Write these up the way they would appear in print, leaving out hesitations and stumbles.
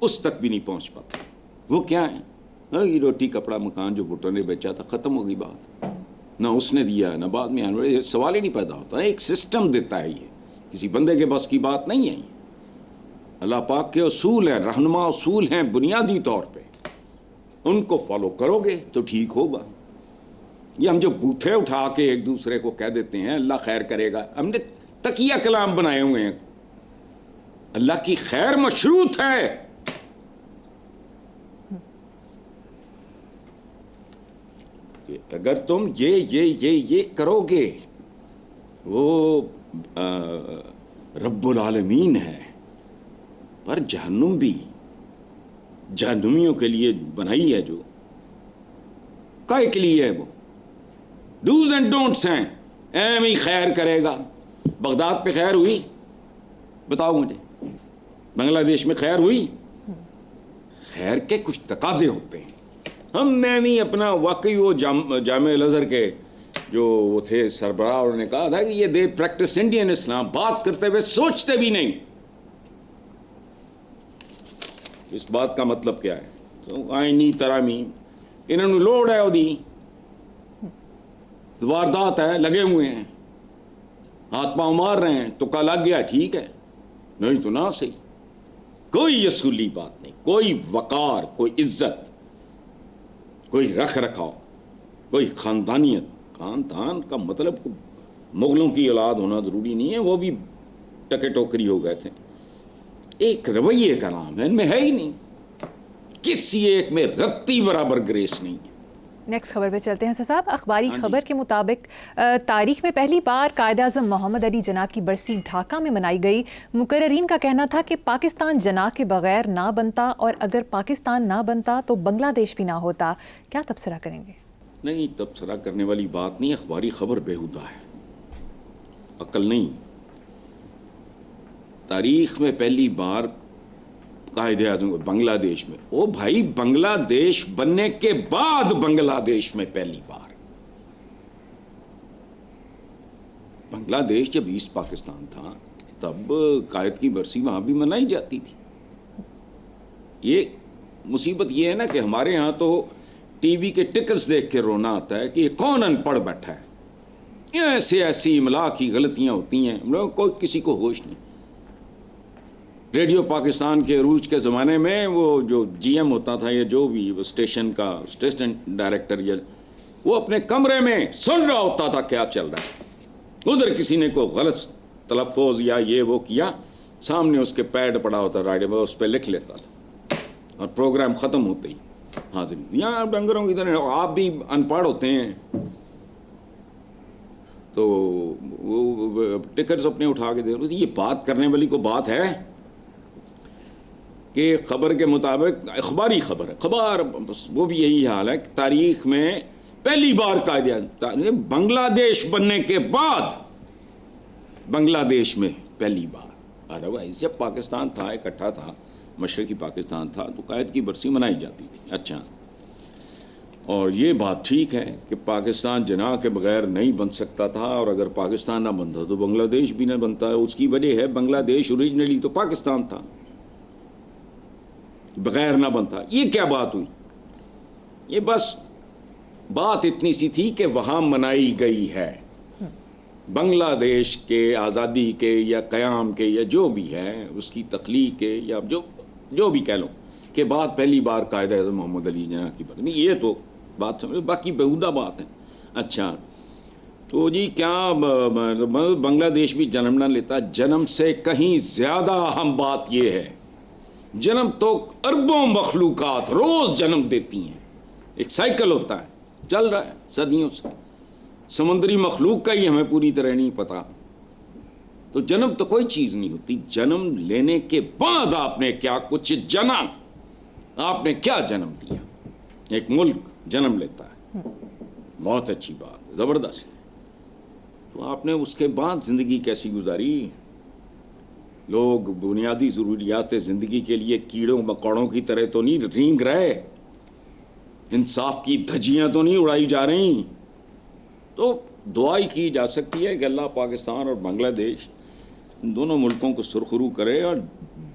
اس تک بھی نہیں پہنچ پاتے. وہ کیا ہیں؟ یہ روٹی کپڑا مکان جو بھٹو نے بیچا تھا, ختم ہو گئی بات. نہ اس نے دیا نہ بعد میں آنے والے, سوال ہی نہیں پیدا ہوتا. ایک سسٹم دیتا ہے, یہ کسی بندے کے بس کی بات نہیں ہے. یہ اللہ پاک کے اصول ہیں, رہنما اصول ہیں بنیادی طور پہ, ان کو فالو کرو گے تو ٹھیک ہوگا. یہ ہم جو بوتھے اٹھا کے ایک دوسرے کو کہہ دیتے ہیں اللہ خیر کرے گا, ہم نے تکیہ کلام بنائے ہوئے ہیں. اللہ کی خیر مشروط ہے. اگر تم یہ کرو گے, وہ رب العالمین ہے, پر جہنم بھی جہنمیوں کے لیے بنائی ہے, جو کائے کے لیے ہے, وہ ڈوز اینڈ ڈونٹس ہیں. ایم ہی خیر کرے گا. بغداد پہ خیر ہوئی؟ بتاؤ مجھے. بنگلہ دیش میں خیر ہوئی؟ خیر کے کچھ تقاضے ہوتے ہیں. ہم نے نہیں اپنا, واقعی وہ جامع الازہر کے جو وہ تھے سربراہ, انہوں نے کہا تھا کہ یہ دے پریکٹس انڈین اسلام, بات کرتے ہوئے سوچتے بھی نہیں. اس بات کا مطلب کیا ہے؟ تو آئینی ترامیم انہوں نے لوڑ ہے, دی واردات ہے, لگے ہوئے ہیں, ہاتھ پاؤں مار رہے ہیں, تو کا لگ گیا ٹھیک ہے, نہیں تو نہ صحیح. کوئی اصولی بات نہیں, کوئی وقار, کوئی عزت, کوئی رکھ رکھاؤ, کوئی خاندانیت. خاندان کا مطلب مغلوں کی اولاد ہونا ضروری نہیں ہے, وہ بھی ٹکے ٹوکری ہو گئے تھے. ایک رویے کا نام ہے, ان میں ہے ہی نہیں. کسی ایک میں رتی برابر گریس نہیں ہے. نیکسٹ خبر پہ چلتے ہیں سر صاحب. اخباری خبر کے مطابق تاریخ میں پہلی بار قائد اعظم محمد علی جناح کی برسی ڈھاکہ میں منائی گئی. مقررین کا کہنا تھا کہ پاکستان جناح کے بغیر نہ بنتا, اور اگر پاکستان نہ بنتا تو بنگلہ دیش بھی نہ ہوتا. کیا تبصرہ کریں گے؟ نہیں, تبصرہ کرنے والی بات نہیں. اخباری خبر بیہودہ ہے, عقل نہیں. تاریخ میں پہلی بار قائد اعظم بنگلہ دیش میں, او بھائی بنگلہ دیش بننے کے بعد بنگلہ دیش میں پہلی بار. بنگلہ دیش جب ایسٹ پاکستان تھا تب قائد کی برسی وہاں بھی منائی جاتی تھی. یہ مصیبت یہ ہے نا کہ ہمارے ہاں تو ٹی وی کے ٹکرز دیکھ کے رونا آتا ہے کہ یہ کون ان پڑھ بیٹھا ہے. ایسی املا کی غلطیاں ہوتی ہیں, ہم لوگوں کو کسی کو ہوش نہیں. ریڈیو پاکستان کے عروج کے زمانے میں وہ جو جی ایم ہوتا تھا یا جو بھی اسٹیشن کا اسٹیشن ڈائریکٹر, یا وہ اپنے کمرے میں سن رہا ہوتا تھا کیا چل رہا ہے. ادھر کسی نے کوئی غلط تلفظ یا یہ وہ کیا, سامنے اس کے پیڈ پڑا ہوتا ریڈیو, اس پہ لکھ لیتا تھا, اور پروگرام ختم ہوتے ہی حاضر. یہاں ڈنگروں کی طرح آپ بھی ان پڑھ ہوتے ہیں, تو وہ ٹکٹس اپنے اٹھا کے دے رہے. یہ بات کرنے والی کو بات ہے کہ خبر کے مطابق, اخباری خبر ہے, خبر وہ بھی یہی حال ہے کہ تاریخ میں پہلی بار قائد اعظم بنگلہ دیش بننے کے بعد بنگلہ دیش میں پہلی بار. ادروائز جب پاکستان تھا, اکٹھا تھا, مشرقی پاکستان تھا, تو قائد کی برسی منائی جاتی تھی. اچھا, اور یہ بات ٹھیک ہے کہ پاکستان جناح کے بغیر نہیں بن سکتا تھا, اور اگر پاکستان نہ بنتا تو بنگلہ دیش بھی نہ بنتا. اس کی وجہ ہے بنگلہ دیش اوریجنلی تو پاکستان تھا, بغیر نہ بنتا. یہ کیا بات ہوئی؟ یہ بس بات اتنی سی تھی کہ وہاں منائی گئی ہے. بنگلہ دیش کے آزادی کے یا قیام کے یا جو بھی ہے اس کی تخلیق کے یا جو بھی کہہ لو کہ بعد پہلی بار قائد اعظم محمد علی جناح کی بات. یہ تو بات سمجھ, باقی بیہودہ بات ہے. اچھا, تو جی کیا بنگلہ دیش بھی جنم نہ لیتا؟ جنم سے کہیں زیادہ اہم بات یہ ہے, جنم تو اربوں مخلوقات روز جنم دیتی ہیں. ایک سائیکل ہوتا ہے, چل رہا ہے صدیوں سے. سمندری مخلوق کا ہی ہمیں پوری طرح نہیں پتا. تو جنم تو کوئی چیز نہیں ہوتی. جنم لینے کے بعد آپ نے کیا کچھ جنم, آپ نے کیا جنم دیا. ایک ملک جنم لیتا ہے, بہت اچھی بات, زبردست. تو آپ نے اس کے بعد زندگی کیسی گزاری؟ لوگ بنیادی ضروریات زندگی کے لیے کیڑوں مکوڑوں کی طرح تو نہیں رینگ رہے, انصاف کی دھجیاں تو نہیں اڑائی جا رہی. تو دعائی کی جا سکتی ہے کہ اللہ پاکستان اور بنگلہ دیش ان دونوں ملکوں کو سرخرو کرے اور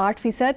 8%।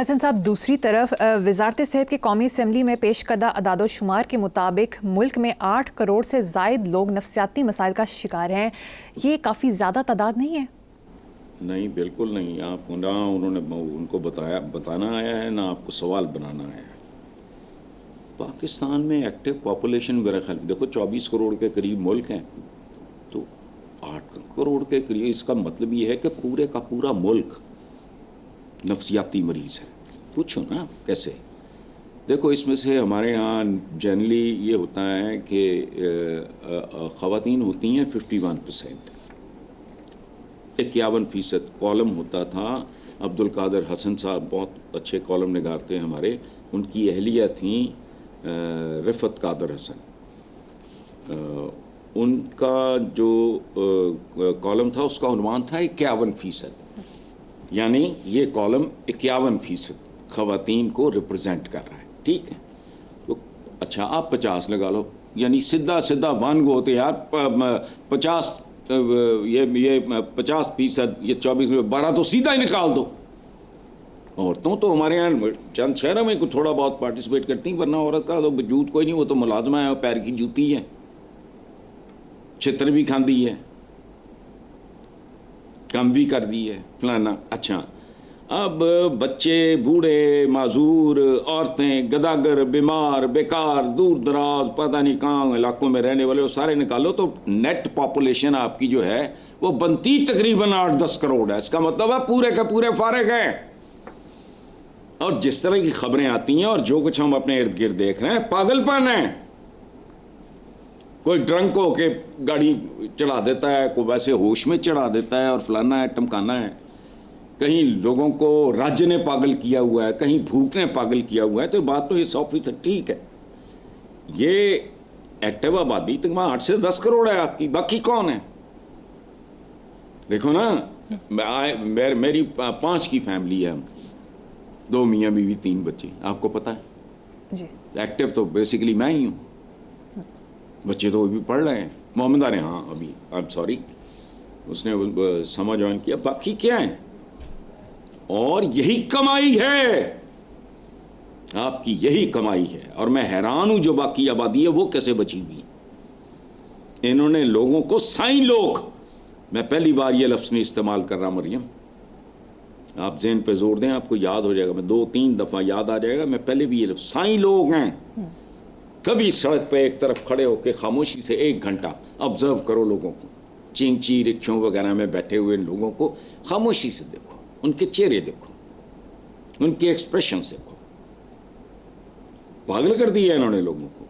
حسن صاحب، دوسری طرف وزارت صحت کے قومی اسمبلی میں پیش کردہ اعداد و شمار کے مطابق ملک میں 8 کروڑ سے زائد لوگ نفسیاتی مسائل کا شکار ہیں. یہ کافی زیادہ تعداد نہیں ہے؟ نہیں، بالکل نہیں. آپ کو نہ انہوں نے ان کو بتانا آیا ہے، نہ آپ کو سوال بنانا آیا ہے. پاکستان میں ایکٹیو پاپولیشن میرا خیال دیکھو 24 کروڑ کے قریب ملک ہیں، تو 8 کروڑ کے قریب، اس کا مطلب یہ ہے کہ پورے کا پورا ملک نفسیاتی مریض ہے. پوچھو نا کیسے. دیکھو اس میں سے ہمارے ہاں جنرلی یہ ہوتا ہے کہ خواتین ہوتی ہیں 51%، 51% کالم ہوتا تھا. عبد القادر حسن صاحب بہت اچھے کالم نگار تھے ہمارے، ان کی اہلیہ تھیں رفعت قادر حسن. ان کا جو کالم تھا اس کا عنوان تھا 51%، یعنی یہ کالم 51% خواتین کو ریپرزینٹ کر رہا ہے. ٹھیک ہے، تو اچھا آپ 50 لگا لو، یعنی سیدھا ون گو ہوتے یار 50، یہ 50%، یہ 24 میں 12 تو سیدھا ہی نکال دو. عورتوں تو ہمارے یہاں چند شہروں میں تھوڑا بہت پارٹیسپیٹ کرتی ہیں، ورنہ عورت کا تو وجود کوئی نہیں، وہ تو ملازمہ ہے، پیر کی جوتی ہے، چھتر بھی کھاندی ہے، کم بھی کر دی ہے فلانا. اچھا اب بچے، بوڑھے، معذور، عورتیں، گداگر، بیمار، بیکار، دور دراز پتہ نہیں کہاں علاقوں میں رہنے والے، وہ سارے نکالو تو نیٹ پاپولیشن آپ کی جو ہے وہ بنتی تقریباً 8-10 کروڑ ہے. اس کا مطلب ہے پورے کے پورے فارغ ہیں. اور جس طرح کی خبریں آتی ہیں اور جو کچھ ہم اپنے ارد گرد دیکھ رہے ہیں پاگل پن ہے. کوئی ڈرنک ہو کے گاڑی چڑھا دیتا ہے، کوئی ویسے ہوش میں چڑھا دیتا ہے اور فلانا ہے ٹمکانا ہے. کہیں لوگوں کو رج نے پاگل کیا ہوا ہے، کہیں بھوک نے پاگل کیا ہوا ہے. تو بات تو یہ 100% ٹھیک ہے. یہ ایکٹیو آبادی تو 8 سے 10 کروڑ ہے آپ کی، باقی کون ہے؟ دیکھو نا، میری 5 کی فیملی ہے، ہم 2 میاں بیوی 3 بچے. آپ کو پتہ ہے جی ایکٹیو تو بیسیکلی میں ہی ہوں. بچے تو بھی پڑھ رہے ہیں. محمد نے ہاں ابھی سوری اس نے سما جوائن کیا. باقی کیا ہے؟ اور یہی کمائی ہے آپ کی، یہی کمائی ہے. اور میں حیران ہوں جو باقی آبادی ہے وہ کیسے بچی ہوئی. انہوں نے لوگوں کو سائیں لوگ، میں پہلی بار یہ لفظ نہیں استعمال کر رہا مریم، آپ ذہن پہ زور دیں، آپ کو یاد ہو جائے گا. میں 2-3 دفعہ یاد آ جائے گا. میں پہلے بھی یہ لفظ، سائیں لوگ ہیں. کبھی سڑک پہ ایک طرف کھڑے ہو کے خاموشی سے 1 گھنٹہ آبزرو کرو لوگوں کو، چینچی رکشوں وغیرہ میں بیٹھے ہوئے لوگوں کو خاموشی سے دیکھو، ان کے چہرے دیکھو، ان کے ایکسپریشن دیکھو. پاگل کر دیا انہوں نے لوگوں کو.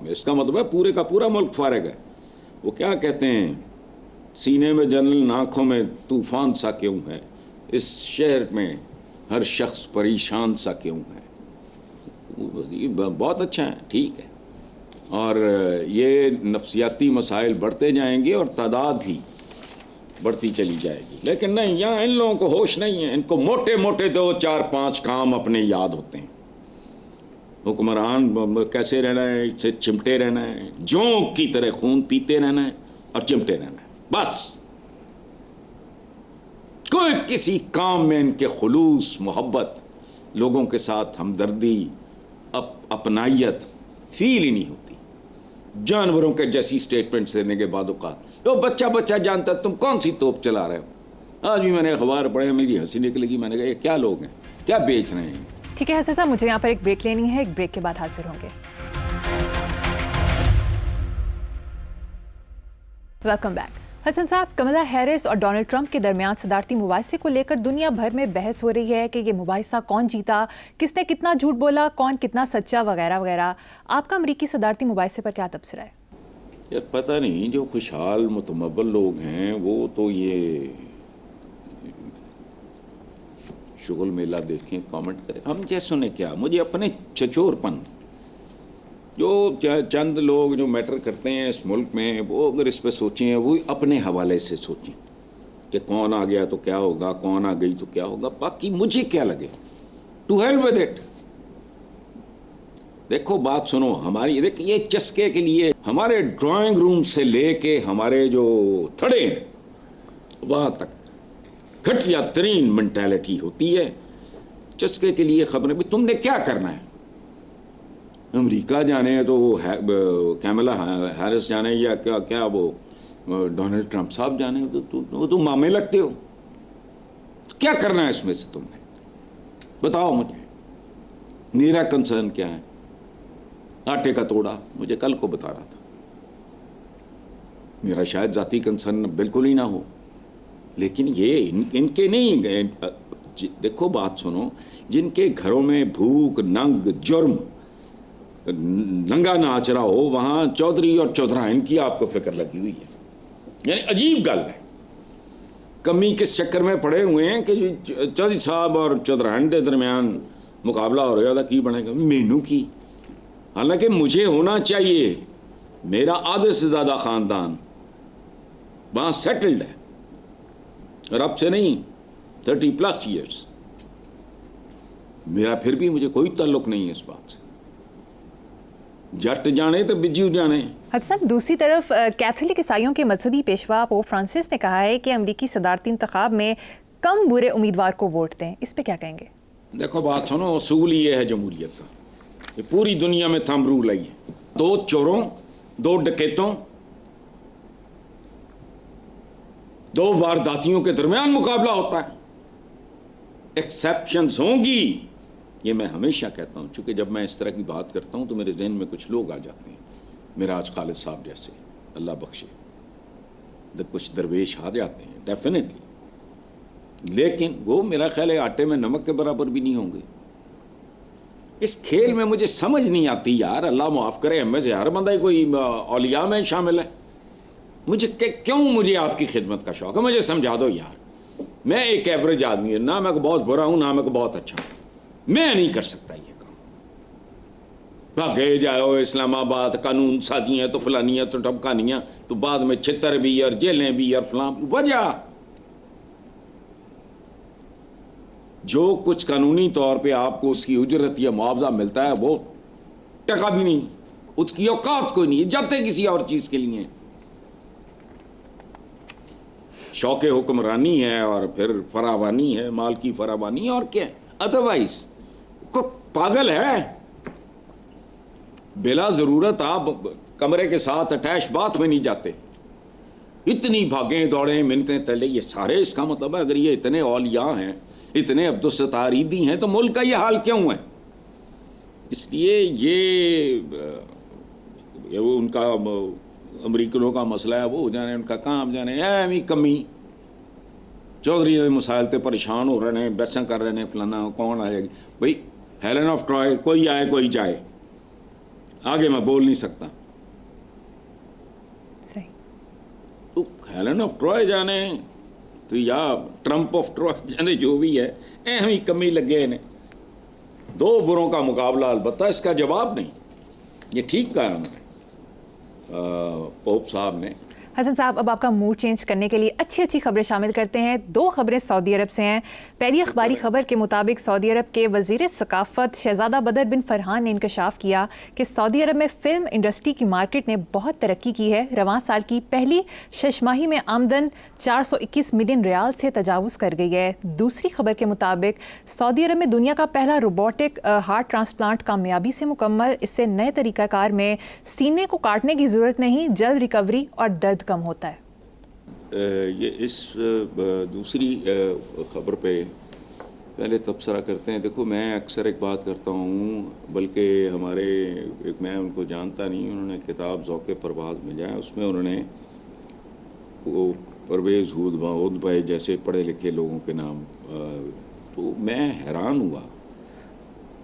اس کا مطلب ہے پورے کا پورا ملک فارغ ہے. وہ کیا کہتے ہیں، سینے میں جنرل آنکھوں میں طوفان سا کیوں ہے، اس شہر میں ہر شخص پریشان سا کیوں ہے. یہ بہت اچھا ہے، ٹھیک ہے. اور یہ نفسیاتی مسائل بڑھتے جائیں گے اور تعداد بھی بڑھتی چلی جائے گی. لیکن نہیں، یہاں ان لوگوں کو ہوش نہیں ہے. ان کو موٹے موٹے 2-4-5 کام اپنے یاد ہوتے ہیں. حکمران کیسے رہنا ہے، چمٹے رہنا ہے، جونک کی طرح خون پیتے رہنا ہے اور چمٹے رہنا ہے، بس. کوئی کسی کام میں ان کے خلوص، محبت، لوگوں کے ساتھ ہمدردی، اپنائیت فیل ہی نہیں ہوتی. جانوروں کے جیسی سٹیٹمنٹس دینے کے بعد اوقات تو بچہ جانتا تم کون سی توپ چلا رہے ہو. آج بھی میں نے اخبار پڑھے، میری ہنسی نکلے گی. میں نے کہا یہ کیا لوگ ہیں، کیا بیچ رہے ہیں. ٹھیک ہے حسن صاحب، مجھے یہاں پر ایک بریک لینی ہے. ایک بریک کے بعد حاضر ہوں گے. Welcome back. حسن صاحب، کملا ہیرس اور ڈونلڈ ٹرمپ کے درمیان صدارتی مباحثے کو لے کر دنیا بھر میں بحث ہو رہی ہے کہ یہ مباحثہ کون جیتا، کس نے کتنا جھوٹ بولا، کون کتنا سچا، وغیرہ وغیرہ. آپ کا امریکی صدارتی مباحثے پر کیا تبصرہ ہے؟ یہ پتہ نہیں، جو خوشحال متمول لوگ ہیں وہ تو یہ شغل میلہ دیکھیں، کامنٹ کریں. ہم جیسوں نے کیا، مجھے اپنے چچور پن، جو چند لوگ جو میٹر کرتے ہیں اس ملک میں، وہ اگر اس پہ سوچیں، وہ اپنے حوالے سے سوچیں کہ کون آ گیا تو کیا ہوگا، کون آ گئی تو کیا ہوگا. باقی مجھے کیا لگے، ٹو ہیل ود اٹ. دیکھو بات سنو ہماری، دیکھ یہ چسکے کے لیے ہمارے ڈرائنگ روم سے لے کے ہمارے جو تھڑے ہیں وہاں تک گھٹیا ترین مینٹیلٹی ہوتی ہے چسکے کے لیے خبریں. تم نے کیا کرنا ہے؟ امریکہ جانے تو وہ کیملا ہیرس جانے یا کیا وہ ڈونلڈ ٹرمپ صاحب جانے, تو تم مامے لگتے ہو. کیا کرنا ہے اس میں سے تم نے؟ بتاؤ مجھے. میرا کنسرن کیا ہے؟ آٹے کا توڑا مجھے کل کو بتا رہا تھا. میرا شاید ذاتی کنسرن بالکل ہی نہ ہو, لیکن یہ ان کے نہیں گئے. دیکھو بات سنو, جن کے گھروں میں بھوک, ننگ, جرم, ننگا ناچ رہا ہو, وہاں چودھری اور چودھرائن کی آپ کو فکر لگی ہوئی ہے. یعنی عجیب گل ہے. کمی کس چکر میں پڑے ہوئے ہیں کہ چودھری صاحب اور چودھرائن کے درمیان مقابلہ ہو رہا تھا, کی بنے گا مینو کی. حالانکہ مجھے ہونا چاہیے, میرا آدھے سے زیادہ خاندان وہاں سیٹلڈ ہے, اور اب سے نہیں 30+ ایئرس. میرا پھر بھی مجھے کوئی تعلق نہیں ہے اس بات سے. جٹ جانے تو بجو جانے. حسن, دوسری طرف کیتھولک عیسائیوں کے مذہبی پیشوا پوپ فرانسس نے کہا ہے کہ امریکی صدارتی انتخاب میں کم برے امیدوار کو ووٹ دیں. اس پہ کیا کہیں گے؟ دیکھو بات سنو, اصول یہ ہے جمہوریت کا, یہ پوری دنیا میں تھم رول ہے. 2 چوروں, 2 ڈکیتوں, 2 وارداتیوں کے درمیان مقابلہ ہوتا ہے. ایکسیپشنز ہوں گی, یہ میں ہمیشہ کہتا ہوں. چونکہ جب میں اس طرح کی بات کرتا ہوں تو میرے ذہن میں کچھ لوگ آ جاتے ہیں, میراج خالد صاحب جیسے, اللہ بخشے, کچھ درویش آ جاتے ہیں ڈیفینیٹلی, لیکن وہ میرا خیال ہے آٹے میں نمک کے برابر بھی نہیں ہوں گے. اس کھیل میں مجھے سمجھ نہیں آتی یار, اللہ معاف کرے, ہمیں سے ہر بندہ کوئی اولیاء میں شامل ہے. مجھے آپ کی خدمت کا شوق ہے, مجھے سمجھا دو یار. میں ایک ایوریج آدمی ہوں, نہ میں کو بہت برا ہوں, نہ میں کو بہت اچھا ہوں. میں نہیں کر سکتا یہ کام. بھاگے جاؤ اسلام آباد, قانون سازی ہیں تو فلانی ہیں تو ٹپکانیاں, تو بعد میں چھتر بھی اور جیلیں بھی اور فلاں. وجہ جو کچھ قانونی طور پہ آپ کو اس کی اجرت یا معاوضہ ملتا ہے وہ ٹکا بھی نہیں, اس کی اوقات کوئی نہیں ہے, جاتے کسی اور چیز کے لیے. شوق حکمرانی ہے اور پھر فراوانی ہے, مال کی فراوانی ہے, اور کیا ہے. ادروائز پاگل ہے. بلا ضرورت آپ کمرے کے ساتھ اٹیچ باتھ میں نہیں جاتے. اتنی بھاگیں دوڑیں منتیں تلے, یہ سارے اس کا مطلب ہے اگر یہ اتنے اولیاء ہیں, اتنے عبدالستار عیدی ہیں, تو ملک کا یہ حال کیوں ہے؟ اس لیے یہ ان کا امریکنوں کا مسئلہ ہے, وہ جانے ان کا کام جانے. ایمی کمی چودھری مسائل تے پریشان ہو رہے ہیں, بحثیں کر رہے ہیں, فلانا کون آئے گی. بھائی ہیلن آف ٹرائے, کوئی آئے کوئی جائے, آگے میں بول نہیں سکتا. تو ہیلن آف ٹرائے جانے تو یا ٹرمپ آف ٹرائے جانے, جو بھی ہے, اہم ہی کمی لگے انہیں. 2 بروں کا مقابلہ, البتہ اس کا جواب نہیں. یہ ٹھیک کہا انہوں نے پوپ صاحب نے. حسن صاحب, اب آپ کا موڈ چینج کرنے کے لیے اچھی خبریں شامل کرتے ہیں. 2 خبریں سعودی عرب سے ہیں. پہلی اخباری خبر کے مطابق سعودی عرب کے وزیر ثقافت شہزادہ بدر بن فرحان نے انکشاف کیا کہ سعودی عرب میں فلم انڈسٹری کی مارکیٹ نے بہت ترقی کی ہے. رواں سال کی پہلی 6 ماہی میں آمدن 421 ملین ریال سے تجاوز کر گئی ہے. دوسری خبر کے مطابق سعودی عرب میں دنیا کا پہلا روبوٹک ہارٹ ٹرانسپلانٹ کامیابی سے مکمل. اس سے نئے طریقہ کار میں سینے کو کاٹنے کی ضرورت نہیں, جلد ریکوری اور درد کم ہوتا ہے. یہ اس دوسری خبر پہ پہلے تبصرہ کرتے ہیں. دیکھو میں اکثر ایک بات کرتا ہوں, بلکہ ہمارے ایک, میں ان کو جانتا نہیں, انہوں نے کتاب ذوق پرواز میں جائے, اس میں انہوں نے وہ پرویز ہود بھائی جیسے پڑھے لکھے لوگوں کے نام, تو میں حیران ہوا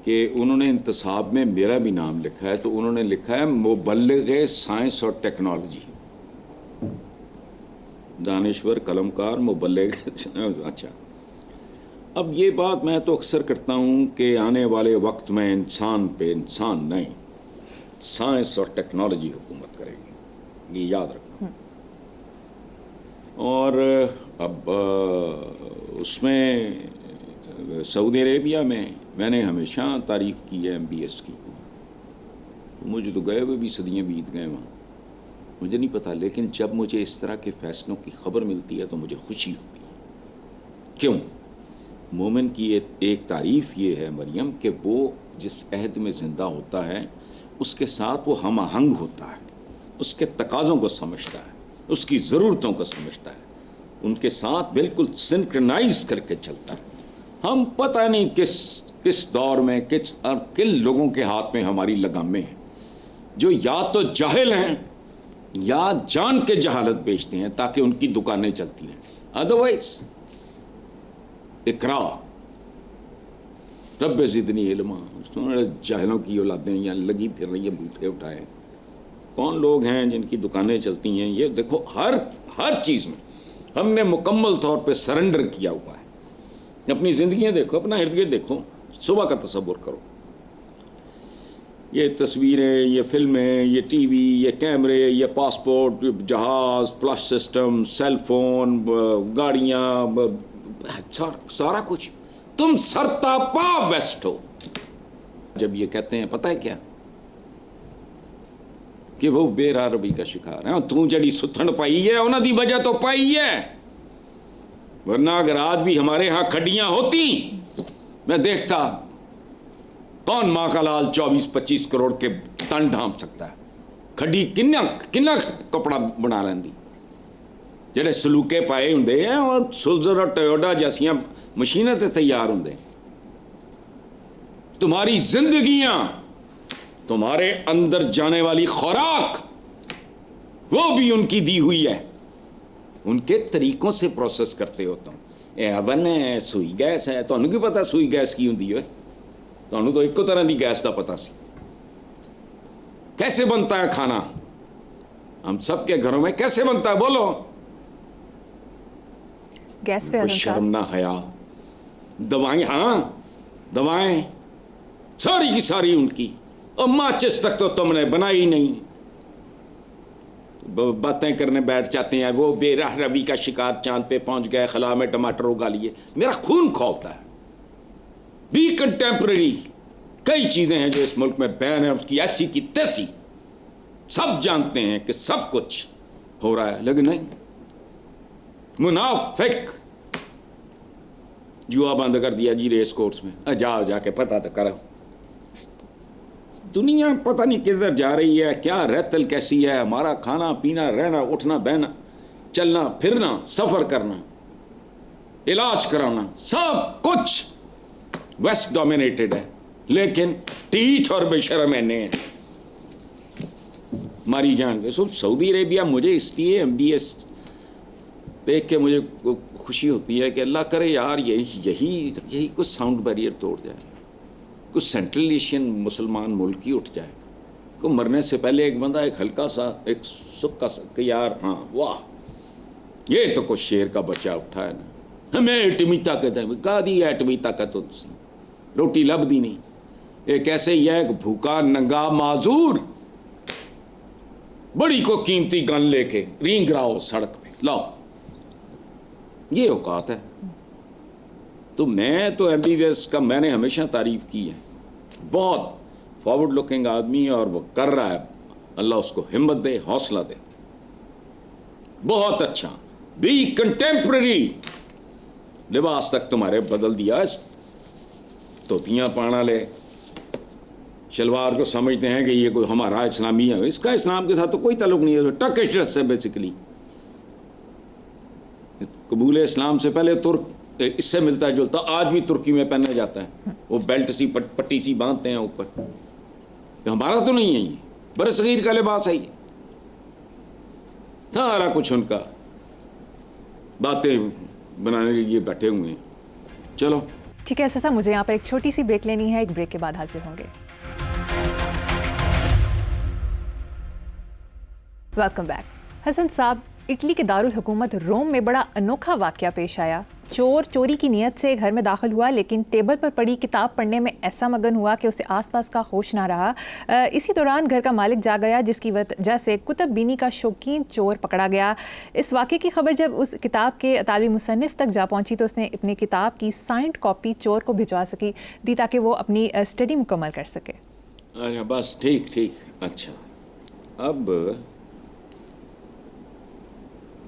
کہ انہوں نے انتصاب میں میرا بھی نام لکھا ہے. تو انہوں نے لکھا ہے مبلغ سائنس اور ٹیکنالوجی, دانشور, قلمکار, مبلغ. اچھا, اب یہ بات میں تو اکثر کرتا ہوں کہ آنے والے وقت میں انسان پہ انسان نہیں, سائنس اور ٹیکنالوجی حکومت کرے گی, یہ یاد رکھنا. اور اب اس میں سعودی عربیہ میں نے ہمیشہ تعریف کی ہے MBS کی. مجھے تو گئے ہوئے بھی صدیاں بیت گئے وہاں, مجھے نہیں پتا, لیکن جب مجھے اس طرح کے فیصلوں کی خبر ملتی ہے تو مجھے خوشی ہوتی ہے. کیوں؟ مومن کی ایک تعریف یہ ہے مریم کہ وہ جس عہد میں زندہ ہوتا ہے اس کے ساتھ وہ ہم آہنگ ہوتا ہے، اس کے تقاضوں کو سمجھتا ہے، اس کی ضرورتوں کو سمجھتا ہے، ان کے ساتھ بالکل سنکرنائز کر کے چلتا ہے۔ ہم پتہ نہیں کس دور میں کن لوگوں کے ہاتھ میں ہماری لگامیں ہیں جو یا تو جاہل ہیں یا جان کے جہالت بیچتے ہیں تاکہ ان کی دکانیں چلتی رہیں، ادروائز اقرا رب زدنی علما، جاہلوں کی اولادیں یہاں لگی پھر رہی ہیں بوتھے اٹھائے۔ کون لوگ ہیں جن کی دکانیں چلتی ہیں؟ یہ دیکھو ہر چیز میں ہم نے مکمل طور پہ سرنڈر کیا ہوا ہے۔ اپنی زندگیاں دیکھو، اپنا ارد گرد دیکھو، صبح کا تصور کرو، یہ تصویریں، یہ فلمیں، یہ ٹی وی، یہ کیمرے، یہ پاسپورٹ، جہاز، فلش سسٹم، سیل فون، گاڑیاں، سارا کچھ، تم سرتاپا ویسٹ ہو۔ جب یہ کہتے ہیں پتہ ہے کیا کہ وہ بے راہ روی کا شکار ہے، تو جڑی ستھن پائی ہے انہاں دی وجہ تو پائی ہے، ورنہ اگر آج بھی ہمارے ہاں کھڈیاں ہوتی میں دیکھتا کون ماں کا لال 24-25 کروڑ کے تن ڈھانپ سکتا ہے۔ کھڈی کننا کپڑا بنا لیندی، جڑے سلوکے پائے ہوندے ہیں اور سلزر اور ٹویوٹا جیسیاں مشینیں تے تیار ہوندے۔ تمہاری زندگیاں، تمہارے اندر جانے والی خوراک وہ بھی ان کی دی ہوئی ہے، ان کے طریقوں سے پروسیس کرتے ہوتا ہوں۔ اے اوون ہے، سوئی گیس ہے، تمہیں کی پتا سوئی گیس کی ہوندی ہے؟ تمہیں تو ایک طرح دی گیس دا پتا سی۔ کیسے بنتا ہے کھانا ہم سب کے گھروں میں؟ کیسے بنتا ہے بولو؟ گیس پہ شرم نہ حیا۔ دوائیں، ہاں دوائیں ساری کی ساری ان کی، اور ماچس تک تو تم نے بنائی نہیں، باتیں کرنے بیٹھ جاتے ہیں وہ بے راہ روی کا شکار چاند پہ پہنچ گئے، خلا میں ٹماٹر اگا لیے۔ میرا خون کھولتا ہے۔ بی کنٹمپرری، کئی چیزیں ہیں جو اس ملک میں بین ہے، اس کی ایسی کی تیسی، سب جانتے ہیں کہ سب کچھ ہو رہا ہے، لیکن نہیں، منافق جوا بند کر دیا جی ریس کورس میں، جا کے پتہ تو کرو۔ دنیا پتہ نہیں کدھر جا رہی ہے، کیا رہتل کیسی ہے، ہمارا کھانا پینا، رہنا اٹھنا بہنا، چلنا پھرنا، سفر کرنا، علاج کرانا، سب کچھ ویسٹ ڈومینیٹڈ ہے، لیکن ٹیٹ اور بے شرم ہیں ہماری جان کے۔ سعودی عربیہ مجھے اس لیے MBS دیکھ کے مجھے خوشی ہوتی ہے کہ اللہ کرے یار یہی کچھ ساؤنڈ بیریئر توڑ جائے، کچھ سینٹرل ایشین مسلمان ملک ہی اٹھ جائے، کو مرنے سے پہلے ایک بندہ ایک ہلکا سا ایک سکا سا کہ یار ہاں واہ یہ تو کچھ شیر کا بچہ اٹھا ہے نا، ہمیں ایٹمی طاقت ہے، کہا دی ایٹمی طاقت تو روٹی لب دی نہیں۔ ایک ایسے ہی ہے کہ بھوکا ننگا معذور بڑی کو قیمتی گن لے کے رینگ راؤ سڑک پہ، لاؤ، یہ اوقات ہے۔ تو میں تو MBBS کا میں نے ہمیشہ تعریف کی ہے، بہت فارورڈ لوکنگ آدمی ہے اور وہ کر رہا ہے، اللہ اس کو ہمت دے، حوصلہ دے، بہت اچھا۔ بی کنٹمپرری، لباس تک تمہارے بدل دیا، توتیاں پانا لے، شلوار کو سمجھتے ہیں کہ یہ کوئی ہمارا اسلامی ہے، اس کا اسلام کے ساتھ تو کوئی تعلق نہیں ہے، ٹرکش ڈریس ہے بیسیکلی۔ قبول اسلام سے پہلے ترک اس سے ملتا ہے جلتا، آج بھی ترکی میں پہنا جاتا ہے، وہ بیلٹ سی پٹی سی باندھتے ہیں اوپر، ہمارا تو نہیں ہے، یہ برصغیر کا لباس ہے، یہ سارا کچھ ان کا باتیں بنانے کے لیے بیٹھے ہوئے ہیں۔ چلو ٹھیک ہے صاحب، مجھے یہاں پر ایک چھوٹی سی بریک لینی ہے، ایک بریک کے بعد حاضر ہوں گے۔ Welcome back. حسن صاحب، اٹلی کے دارالحکومت روم میں بڑا انوکھا واقعہ پیش آیا۔ چور چوری کی نیت سے گھر میں داخل ہوا، لیکن ٹیبل پر پڑی کتاب پڑھنے میں ایسا مگن ہوا کہ اسے آس پاس کا ہوش نہ رہا۔ اسی دوران گھر کا مالک جا گیا، جس کی وجہ سے کتب بینی کا شوقین چور پکڑا گیا۔ اس واقعے کی خبر جب اس کتاب کے اطالوی مصنف تک جا پہنچی تو اس نے اپنی کتاب کی سائنڈ کاپی چور کو بھجوا دی تاکہ وہ اپنی اسٹڈی مکمل کر سکے۔ اچھا بس ٹھیک، اچھا اب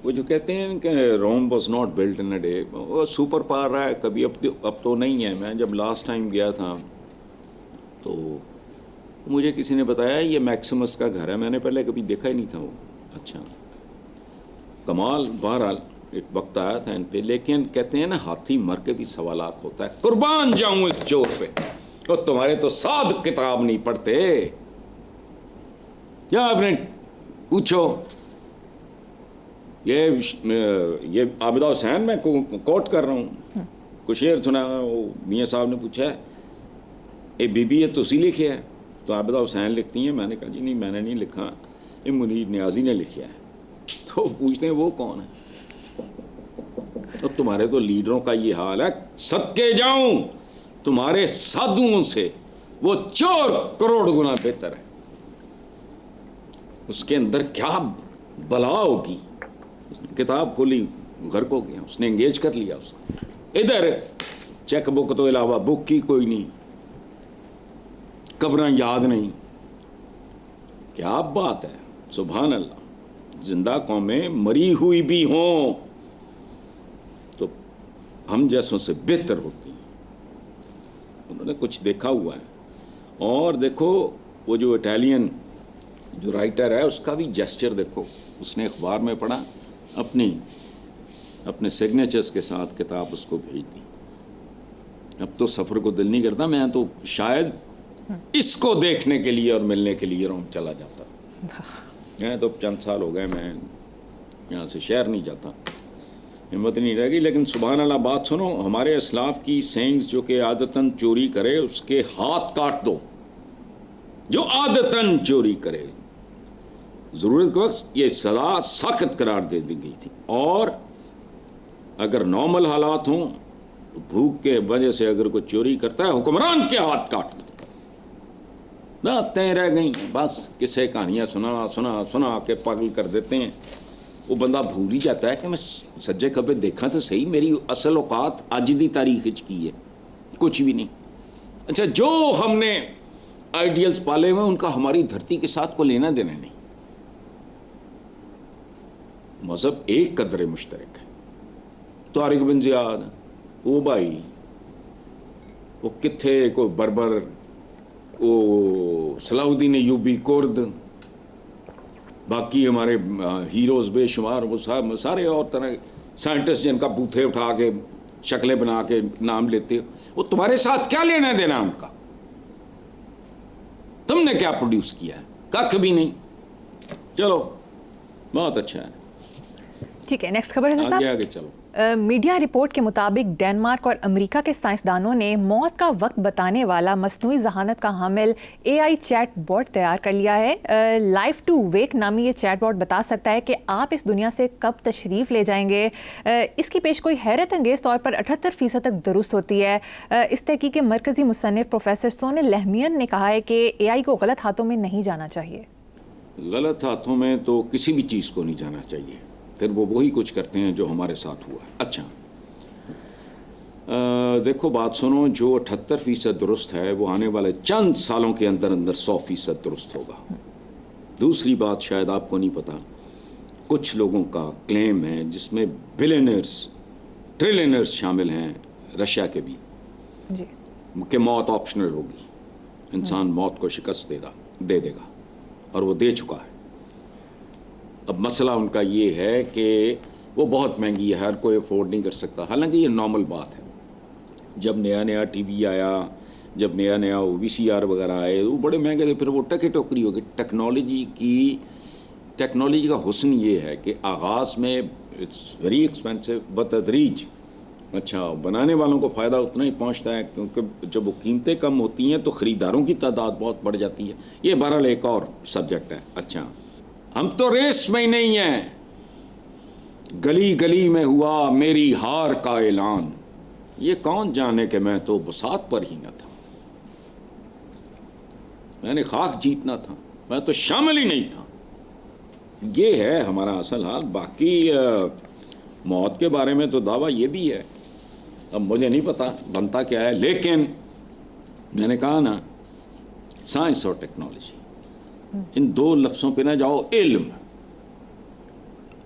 وہ جو کہتے ہیں کہ Rome was not built in a day, وہ سپر پاور رہا ہے کبھی، اب تو نہیں ہے. میں جب لاسٹ ٹائم گیا تھا تو مجھے کسی نے بتایا یہ میکسیمس کا گھر ہے، میں نے پہلے کبھی دیکھا ہی نہیں تھا وہ. اچھا کمال. بہرحال ایک وقت آیا تھا ان پہ، لیکن کہتے ہیں نا ہاتھی مر کے بھی سوالات ہوتا ہے. قربان جاؤں اس چور پہ، اور تمہارے تو سعد کتاب نہیں پڑھتے. یا آپ نے پوچھو یہ عابدہ حسین میں کوٹ کر رہا ہوں، کچھ شعر سنا. وہ میاں صاحب نے پوچھا اے بی بی یہ تسی لکھے ہے؟ تو عابدہ حسین لکھتی ہیں. میں نے کہا جی نہیں میں نے نہیں لکھا، یہ منیر نیازی نے لکھا ہے. تو پوچھتے ہیں وہ کون ہے؟ تو تمہارے تو لیڈروں کا یہ حال ہے، صدقے جاؤں تمہارے سادھوؤں سے وہ چور کروڑ گنا بہتر ہے. اس کے اندر کیا بلا ہوگی. اس نے کتاب کھولی، غرق ہو گیا، اس نے انگیج کر لیا اس کو. ادھر چیک بک تو علاوہ بک کی کوئی نہیں، قبراں یاد نہیں. کیا بات ہے، سبحان اللہ. زندہ قومیں مری ہوئی بھی ہوں تو ہم جیسوں سے بہتر ہوتی ہیں. انہوں نے کچھ دیکھا ہوا ہے. اور دیکھو وہ جو اٹیلین جو رائٹر ہے اس کا بھی جیسچر دیکھو. اس نے اخبار میں پڑھا، اپنے سگنیچرز کے ساتھ کتاب اس کو بھیج دی. اب تو سفر کو دل نہیں کرتا. میں تو شاید اس کو دیکھنے کے لیے اور ملنے کے لیے روم چلا جاتا. میں تو چند سال ہو گئے میں یہاں سے شہر نہیں جاتا، ہمت نہیں رہ گئی. لیکن سبحان اللہ بات سنو، ہمارے اسلاف کی سینگز جو کہ عادتاً چوری کرے اس کے ہاتھ کاٹ دو. جو عادتاً چوری کرے ضرورت کے وقت یہ سزا سخت قرار دے دی گئی تھی. اور اگر نارمل حالات ہوں، بھوک کے وجہ سے اگر کوئی چوری کرتا ہے حکمران کے ہاتھ کاٹ دو. باتیں رہ گئی بس، کسے کہانیاں سنا کے پاگل کر دیتے ہیں. وہ بندہ بھول ہی جاتا ہے کہ میں سجے کبھی دیکھا تو صحیح، میری اصل اوقات آج دی تاریخ کی ہے کچھ بھی نہیں. اچھا جو ہم نے آئیڈیلز پالے ہوئے ان کا ہماری دھرتی کے ساتھ کوئی لینا دینا نہیں. مذہب ایک قدر مشترک ہے. طارق بن زیاد وہ بھائی وہ کتھے کوئی بربر، وہ صلاح الدین ایوبی کرد، باقی ہمارے ہیروز بے شمار، وہ سارے اور طرح سائنٹسٹ جن کا بوتھے اٹھا کے شکلیں بنا کے نام لیتے. وہ تمہارے ساتھ کیا لینا دینا ان کا؟ تم نے کیا پروڈیوس کیا ہے؟ کخ بھی نہیں. چلو بہت اچھا ہے. ٹھیک ہے، نیکسٹ خبر ہے آگے چلو. میڈیا رپورٹ کے مطابق ڈینمارک اور امریکہ کے سائنسدانوں نے موت کا وقت بتانے والا مصنوعی ذہانت کا حامل AI چیٹ باٹ تیار کر لیا ہے. لائف ٹو ویک نامی یہ چیٹ باٹ بتا سکتا ہے کہ آپ اس دنیا سے کب تشریف لے جائیں گے. اس کی پیش گوئی حیرت انگیز طور پر 78% تک درست ہوتی ہے. اس تحقیق کے مرکزی مصنف پروفیسر سونل لہمیان نے کہا ہے کہ AI کو غلط ہاتھوں میں نہیں جانا چاہیے. غلط ہاتھوں میں تو کسی بھی چیز کو نہیں جانا چاہیے، پھر وہ وہی کچھ کرتے ہیں جو ہمارے ساتھ ہوا ہے. اچھا دیکھو بات سنو، جو 78% درست ہے وہ آنے والے چند سالوں کے اندر 100% درست ہوگا. دوسری بات شاید آپ کو نہیں پتا، کچھ لوگوں کا کلیم ہے جس میں بلینئرز ٹریلینرز شامل ہیں، رشیا کے بھی، جی کہ موت آپشنل ہوگی، انسان موت کو شکست دے گا، اور وہ دے چکا ہے. اب مسئلہ ان کا یہ ہے کہ وہ بہت مہنگی ہے، ہر کوئی افورڈ نہیں کر سکتا. حالانکہ یہ نارمل بات ہے. جب نیا ٹی وی آیا، جب نیا VCR وغیرہ آئے، وہ بڑے مہنگے تھے، پھر وہ ٹکی ٹوکری ہو گئی. ٹیکنالوجی کا حسن یہ ہے کہ آغاز میں اٹس ویری ایکسپینسو، بتدریج اچھا بنانے والوں کو فائدہ اتنا ہی پہنچتا ہے، کیونکہ جب وہ قیمتیں کم ہوتی ہیں تو خریداروں کی تعداد بہت بڑھ جاتی ہے. یہ بہرحال ایک اور سبجیکٹ ہے. اچھا ہم تو ریس میں ہی نہیں ہیں. گلی گلی میں ہوا میری ہار کا اعلان، یہ کون جانے کہ میں تو بساط پر ہی نہ تھا. میں نے خاک جیتنا تھا، میں تو شامل ہی نہیں تھا. یہ ہے ہمارا اصل حال. باقی موت کے بارے میں تو دعویٰ یہ بھی ہے، اب مجھے نہیں پتا بنتا کیا ہے. لیکن میں نے کہا نا، سائنس اور ٹیکنالوجی ان دو لفظوں پہ نہ جاؤ. علم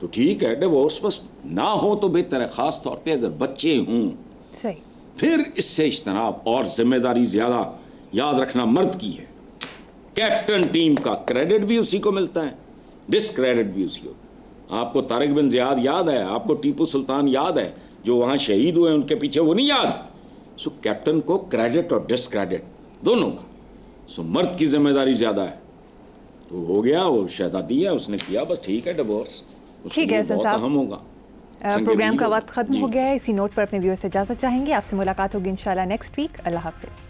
تو ٹھیک ہے ڈیورس بس نہ ہو تو بہتر ہے, خاص طور پہ اگر بچے ہوں. صحیح. پھر اس سے اجتناب, اور ذمہ داری زیادہ یاد رکھنا مرد کی ہے. کیپٹن ٹیم کا کریڈٹ بھی اسی کو ملتا ہے, ڈسکریڈٹ بھی اسی کو. آپ کو طارق بن زیاد یاد ہے, آپ کو ٹیپو سلطان یاد ہے جو وہاں شہید ہوئے, ان کے پیچھے وہ نہیں یاد. سو کیپٹن کو کریڈٹ اور ڈسکریڈٹ دونوں کا. سو مرد کی ذمہ داری زیادہ ہے. وہ ہو گیا, وہ شہزادی ہے, اس نے کیا, بس ٹھیک ہے ڈیورس. ٹھیک ہے حسن صاحب, اہم ہوگا. پروگرام کا وقت ختم ہو گیا ہے. اسی نوٹ پر اپنے ویور سے اجازت چاہیں گے. آپ سے ملاقات ہوگی انشاءاللہ نیکسٹ ویک. اللہ حافظ.